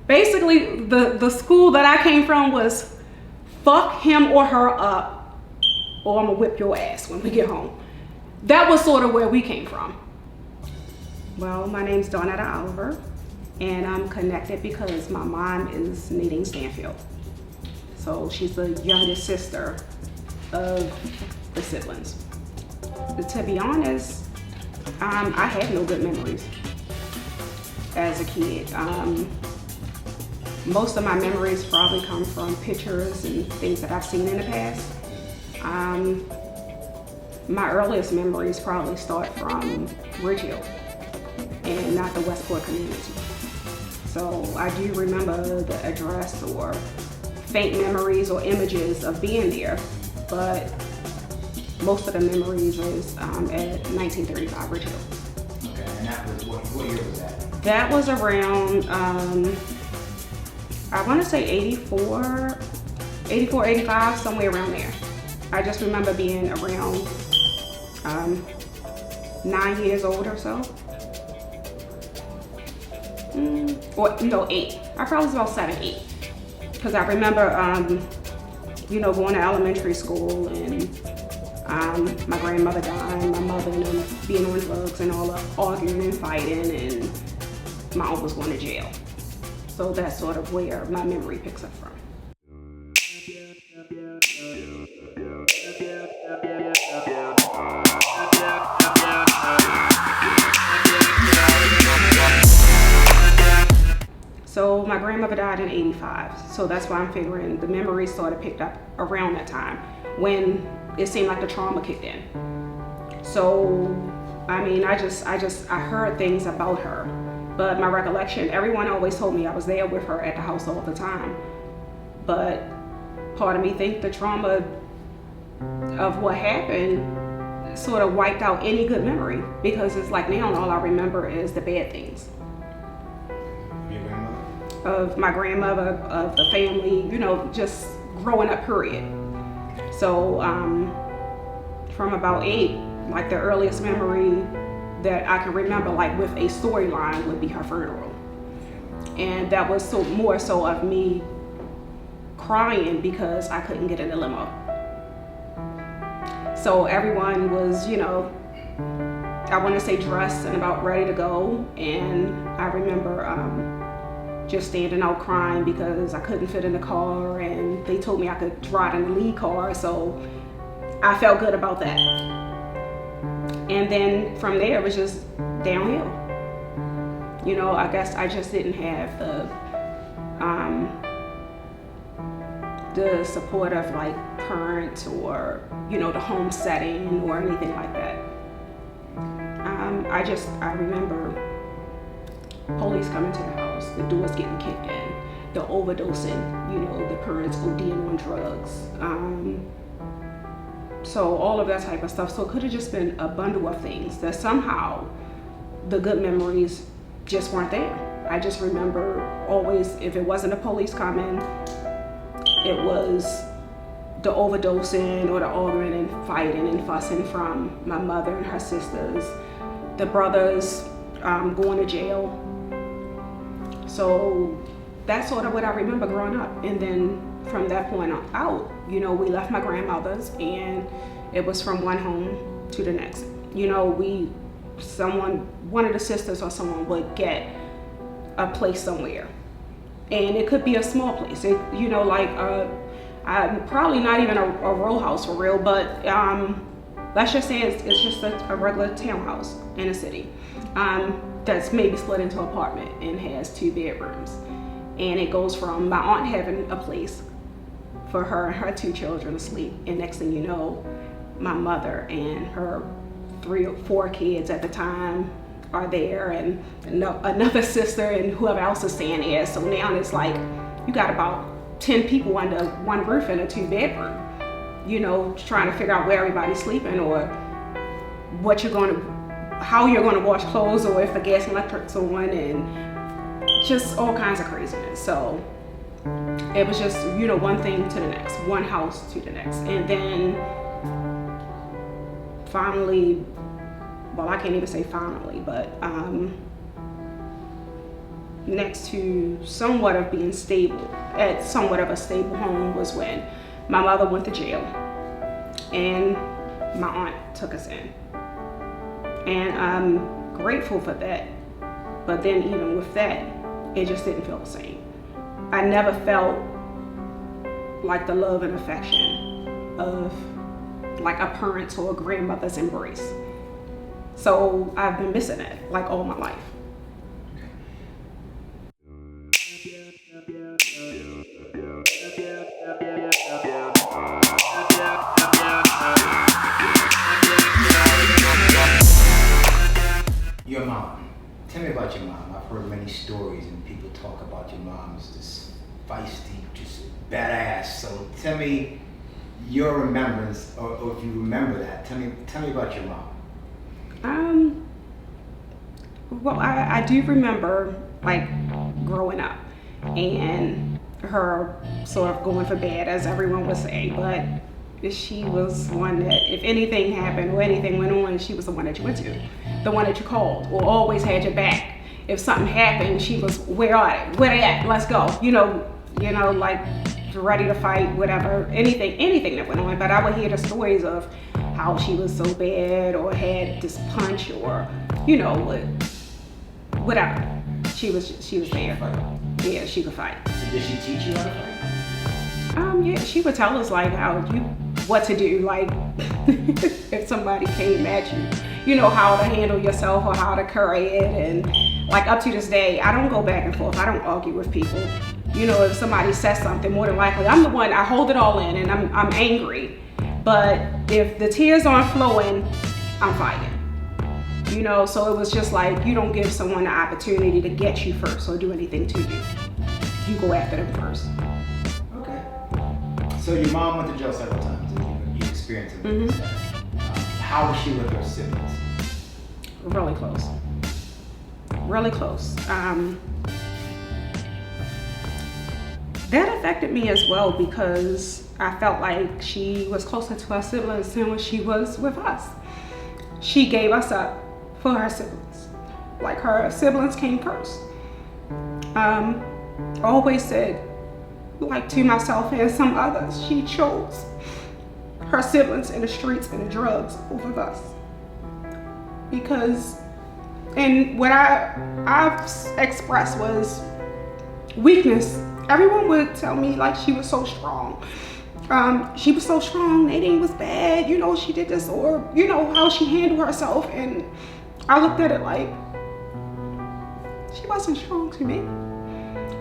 basically the school that I came from was fuck him or her up, or I'm gonna whip your ass when we get home. That was sort of where we came from. Well, my name's Donetta Oliver, and I'm connected because my mom is Nadine Stanfield. So she's the youngest sister of the siblings. To be honest, I had no good memories as a kid. Most of my memories probably come from pictures and things that I've seen in the past. My earliest memories probably start from Ridgehill and not the Westport community. So I do remember the address or faint memories or images of being there, but most of the memories is at 1935 Ridgehill. Okay, and that was, what year was that? That was around, I want to say 84, 85, somewhere around there. I just remember being around 9 years old or so. Or no, 8. I probably was about 7, 8. Because I remember, going to elementary school and my grandmother dying, my mother and them being on drugs and all the arguing and fighting, and my uncles going to jail. So that's sort of where my memory picks up from. So my grandmother died in 85. So that's why I'm figuring the memories sort of picked up around that time when it seemed like the trauma kicked in. So, I mean, I heard things about her, but my recollection, everyone always told me I was there with her at the house all the time. But part of me think the trauma of what happened sort of wiped out any good memory, because it's like now all I remember is the bad things. Your grandmother? Of my grandmother, of the family, just growing up, period. So from about 8, like the earliest memory that I can remember, like with a storyline, would be her funeral. And that was more so of me crying because I couldn't get in the limo. So everyone was, I want to say dressed and about ready to go. And I remember just standing out crying because I couldn't fit in the car, and they told me I could ride in the lead car, so I felt good about that. And then from there it was just downhill. I guess I just didn't have the support of like parents or the home setting or anything like that. I remember police coming to the house, the doors getting kicked in, the overdosing, the parents ODing on drugs. So all of that type of stuff. So it could have just been a bundle of things that somehow the good memories just weren't there. I just remember always, if it wasn't the police coming, it was the overdosing or the arguing and fighting and fussing from my mother and her sisters, the brothers going to jail. So that's sort of what I remember growing up. And then from that point out, we left my grandmother's, and it was from one home to the next. One of the sisters or someone would get a place somewhere. And it could be a small place, probably not even a row house for real, but let's just say it's just a regular townhouse in a city. That's maybe split into an apartment and has 2 bedrooms. And it goes from my aunt having a place for her and her 2 children to sleep, and next thing you know, my mother and her 3 or 4 kids at the time are there, and another sister and whoever else is staying there. So now it's like you got about 10 people under one roof in a 2 bedroom, trying to figure out where everybody's sleeping, or how you're going to wash clothes, or if the gas and electric's on, and just all kinds of craziness. So it was just, one thing to the next, one house to the next. And then finally, well, I can't even say finally, but next to somewhat of being stable, at somewhat of a stable home, was when my mother went to jail and my aunt took us in. And I'm grateful for that. But then even with that, it just didn't feel the same. I never felt like the love and affection of like a parent's or a grandmother's embrace. So I've been missing that like all my life. Your mom. Tell me about your mom. I've heard many stories and people talk about your mom as this feisty, just badass. So tell me your remembrance, or if you remember that. Tell me about your mom. Well, I do remember like growing up and her sort of going for bad, as everyone would say, but she was one that if anything happened or anything went on, she was the one that you went to, the one that you called, or always had your back. If something happened, she was, where are they? Where they at? Let's go. You know, like ready to fight, whatever, anything that went on. But I would hear the stories of how she was so bad or had this punch or, you know, whatever. She was there. Yeah, she could fight. So did she teach you how to fight? Yeah, she would tell us like what to do, like if somebody came at you, you know, how to handle yourself or how to carry it. And like up to this day, I don't go back and forth. I don't argue with people. You know, if somebody says something, more than likely I'm the one, I hold it all in and I'm angry. But if the tears aren't flowing, I'm fighting. You know, so it was just like, you don't give someone the opportunity to get you first or do anything to you. You go after them first. Okay. So your mom went to jail several times and you experienced it. Mm-hmm. How was she with her siblings? Really close. Really close. That affected me as well because I felt like she was closer to her siblings than when she was with us. She gave us up for her siblings. Like her siblings came first. I always said, like to myself and some others, she chose her siblings in the streets and the drugs over us. Because, and what I've expressed was weakness. Everyone would tell me like she was so strong. She was so strong, Nadine was bad, you know, she did this, or you know, how she handled herself. And I looked at it like, she wasn't strong to me.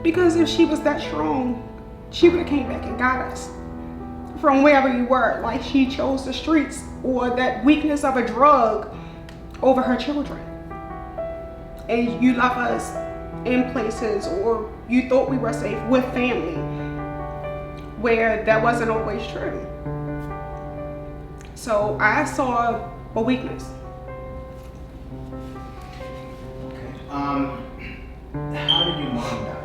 Because if she was that strong, she would have came back and got us from wherever you were. Like she chose the streets or that weakness of a drug over her children. And you left us in places, or you thought we were safe with family, where that wasn't always true. So I saw a weakness. Okay. How did your mom die?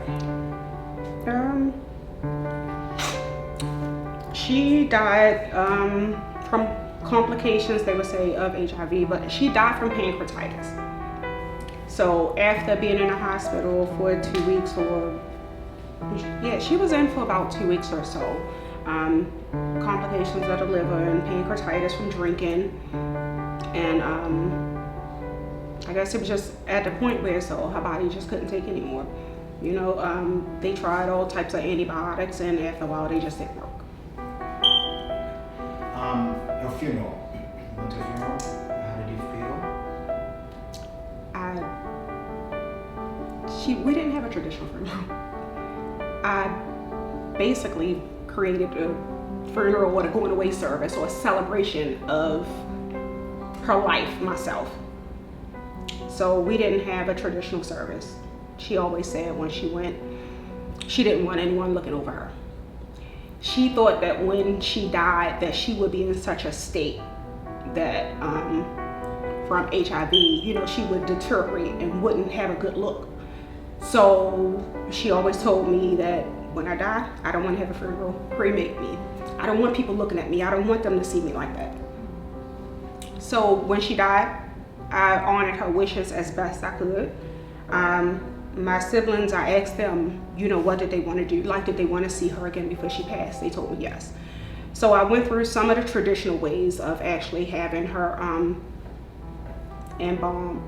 She died from complications, they would say, of HIV, but she died from pancreatitis. So after being in the hospital for 2 weeks, or yeah, she was in for about 2 weeks or so. Complications of the liver and pancreatitis from drinking. And I guess it was just at the point where so her body just couldn't take anymore. You know, they tried all types of antibiotics, and after a while they just didn't work. Her funeral. You went to a funeral? How did you feel? We didn't have a traditional funeral. I basically created a funeral or a going away service or a celebration of her life myself. So we didn't have a traditional service. She always said when she went, she didn't want anyone looking over her. She thought that when she died that she would be in such a state that from HIV, you know, she would deteriorate and wouldn't have a good look. So she always told me that when I die, I don't want to have a funeral, cremate me. I don't want people looking at me. I don't want them to see me like that. So when she died, I honored her wishes as best I could. My siblings, I asked them, you know, what did they want to do? Like, did they want to see her again before she passed? They told me yes. So I went through some of the traditional ways of actually having her embalmed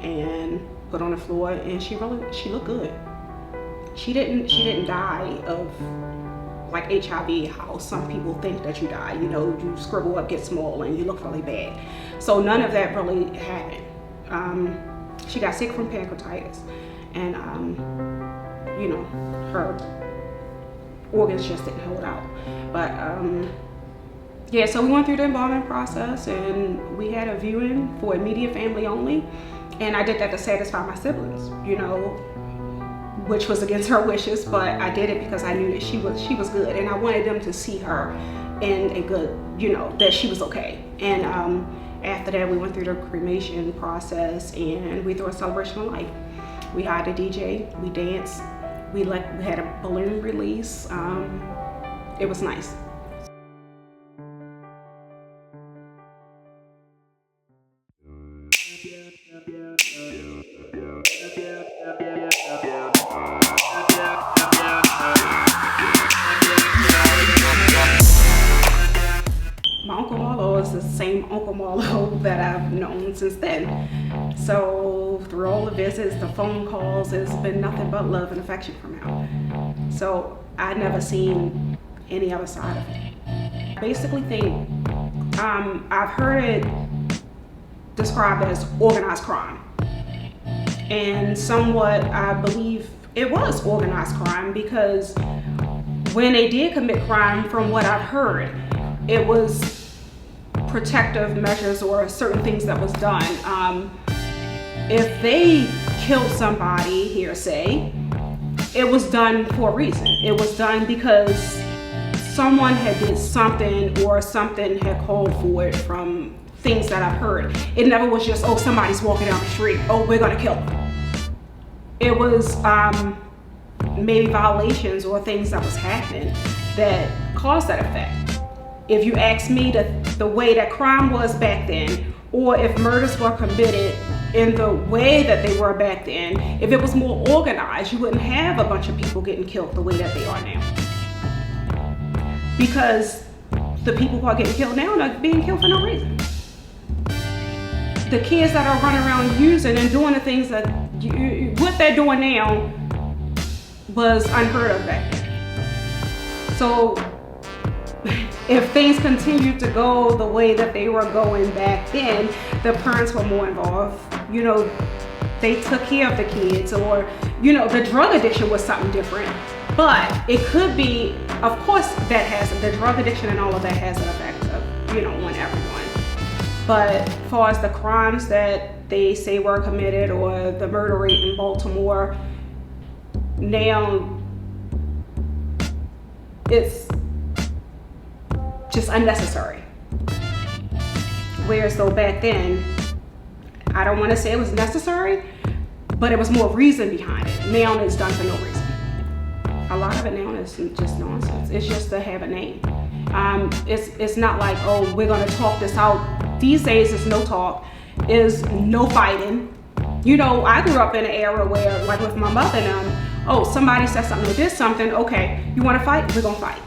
and put on the floor, and she looked good. She didn't die of like HIV, how some people think that you die. You know, you scribble up, get small, and you look really bad. So none of that really happened. She got sick from pancreatitis, and you know, her organs just didn't hold out. But yeah, so we went through the embalming process, and we had a viewing for immediate family only, and I did that to satisfy my siblings, you know, which was against her wishes, but I did it because I knew that she was good, and I wanted them to see her in a good, you know, that she was okay. And after that, we went through the cremation process, and we threw a celebration of life. We hired a DJ, we danced, we had a balloon release. It was nice. My Uncle Marlow is the same Uncle Marlow that I've known since then. So through all the visits, the phone calls, it's been nothing but love and affection from him. So I never seen any other side of it. I basically think I've heard it described as organized crime. And somewhat I believe it was organized crime, because when they did commit crime, from what I've heard, it was protective measures or certain things that was done. If they killed somebody, hearsay, it was done for a reason. It was done because someone had did something, or something had called for it, from things that I've heard. It never was just, oh, somebody's walking down the street, oh, we're gonna kill them. It was maybe violations or things that was happening that caused that effect. If you ask me, the way that crime was back then, or if murders were committed in the way that they were back then, if it was more organized, you wouldn't have a bunch of people getting killed the way that they are now. Because the people who are getting killed now are being killed for no reason. The kids that are running around using and doing the things that what they're doing now was unheard of back then. So if things continue to go the way that they were going back then, the parents were more involved. You know, they took care of the kids, or, you know, the drug addiction was something different. But it could be, of course, that has, the drug addiction and all of that has an effect of, you know, on everyone. But as far as the crimes that they say were committed, or the murder rate in Baltimore, now it's just unnecessary. Whereas though back then, I don't want to say it was necessary, but it was more reason behind it. Now it's done for no reason. A lot of it now is just nonsense. It's just to have a name. It's not like, oh, we're gonna talk this out. These days it's no talk, is no fighting. You know, I grew up in an era where, like with my mother and them, oh, somebody said something or did something, okay, you wanna fight? We're gonna fight.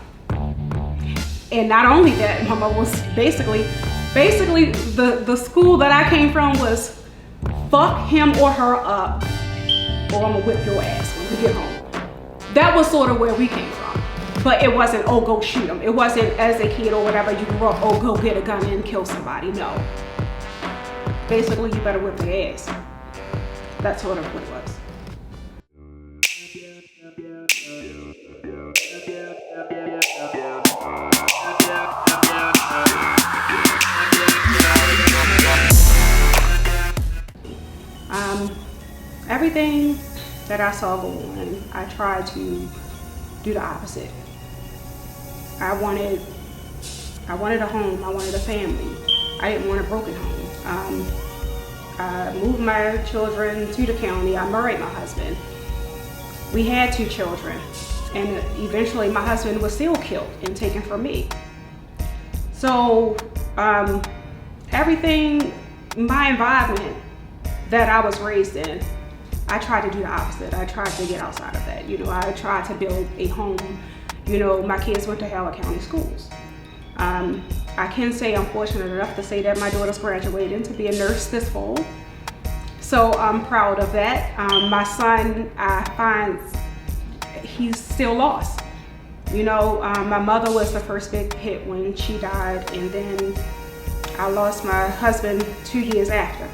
And not only that, Mama was basically the school that I came from was, fuck him or her up, or I'm gonna whip your ass when we get home. That was sort of where we came from. But it wasn't, oh, go shoot them. It wasn't, as a kid or whatever, you grew up, oh, go get a gun and kill somebody. No. Basically, you better whip their ass. That's sort of what it was. Everything that I saw go on, I tried to do the opposite. I wanted a home, I wanted a family. I didn't want a broken home. I moved my children to the county. I married my husband. We had 2 children, and eventually my husband was still killed and taken from me. So everything, my environment that I was raised in, I tried to do the opposite. I tried to get outside of that. You know, I tried to build a home. You know, my kids went to Howard County schools. I can say I'm fortunate enough to say that my daughter's graduating to be a nurse this fall. So I'm proud of that. My son, I find he's still lost. You know, my mother was the first big hit when she died, and then I lost my husband 2 years after.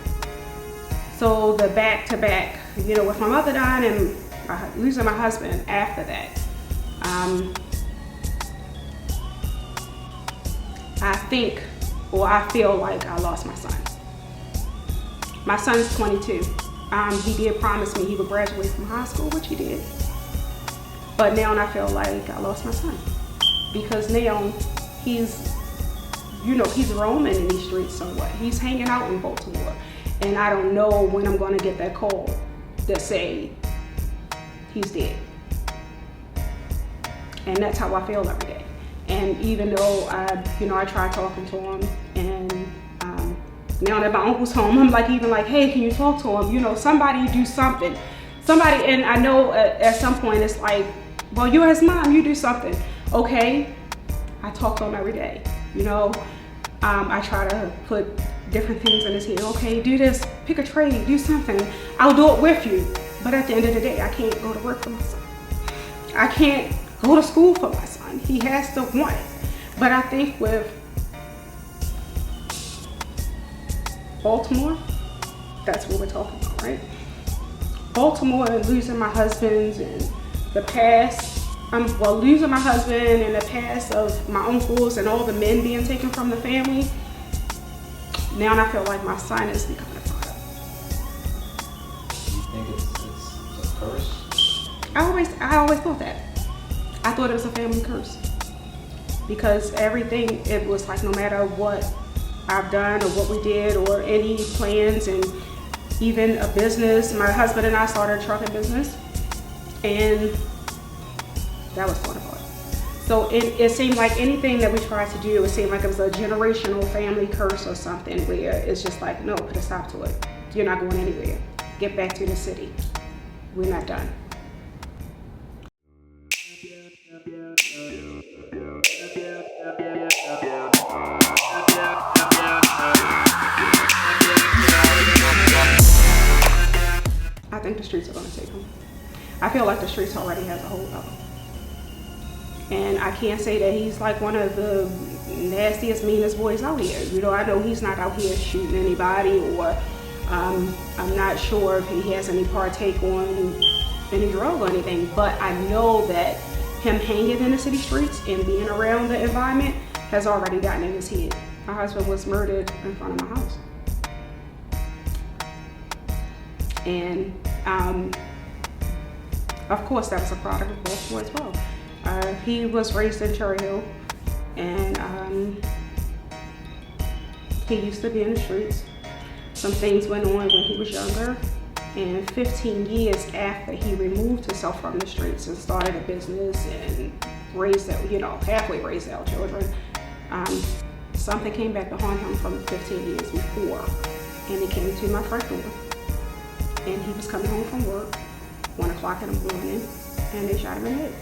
So the back-to-back, you know, with my mother dying and losing my husband after that, I think, or I feel like I lost my son. My son's 22. He did promise me he would graduate from high school, which he did. But now I feel like I lost my son. Because now he's, you know, he's roaming in these streets somewhat. He's hanging out in Baltimore. And I don't know when I'm gonna get that call that say he's dead. And that's how I feel every day. And even though I tried talking to him, and now that my uncle's home, I'm like, even like, hey, can you talk to him? You know, somebody do something. Somebody, and I know at some point it's like, well, you're his mom, you do something. Okay, I talk to him every day. You know, I try to put different things in his head. Okay, do this, pick a trade, do something. I'll do it with you. But at the end of the day, I can't go to work for my son. I can't go to school for my son. He has to want it. But I think with Baltimore, that's what we're talking about, right? Baltimore and losing my husband and the past, losing my husband and the past of my uncles and all the men being taken from the family. Now I feel like my son is becoming a product. Do you think it's a curse? I always thought that. I thought it was a family curse. Because everything, it was like no matter what I've done or what we did or any plans, and even a business, my husband and I started a trucking business, and that was torn apart. So it seemed like anything that we tried to do, it seemed like it was a generational family curse or something, where it's just like, no, put a stop to it. You're not going anywhere. Get back to the city. We're not done. I think the streets are going to take him. I feel like the streets already has a hold of him. And I can't say that he's like one of the nastiest, meanest boys out here. You know, I know he's not out here shooting anybody, or I'm not sure if he has any partake on any drug or anything, but I know that him hanging in the city streets and being around the environment has already gotten in his head. My husband was murdered in front of my house. And of course that was a product of Baltimore as well. He was raised in Cherry Hill, and he used to be in the streets. Some things went on when he was younger, and 15 years after he removed himself from the streets and started a business and raised, halfway raised our children, something came back to haunt him from 15 years before, and he came to my front door, and he was coming home from work, 1 o'clock in the morning, and they shot him in the head.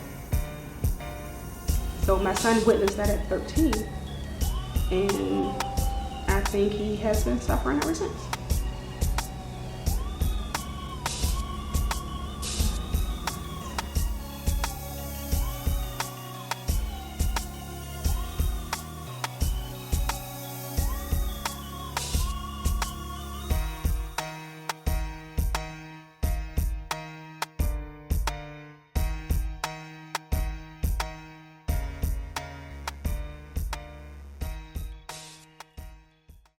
So my son witnessed that at 13, and I think he has been suffering ever since.